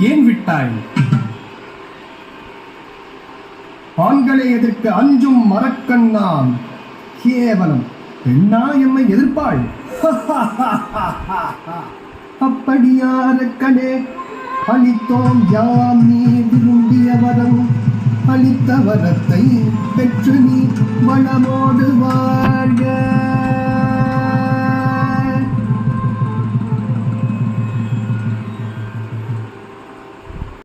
ஏன் விட்டாய்? ஆண்களை எதிர்க்க அஞ்சும் மரக்கண்ணான். கேவலம் பெண்ணா எம்மை எதிர்ப்பாள்? அப்படியாரக்கனே, அளித்தோம் யாம் நீ விரும்பிய வரம். அளித்த வரத்தை பெற்று நீ வளமோடு வா.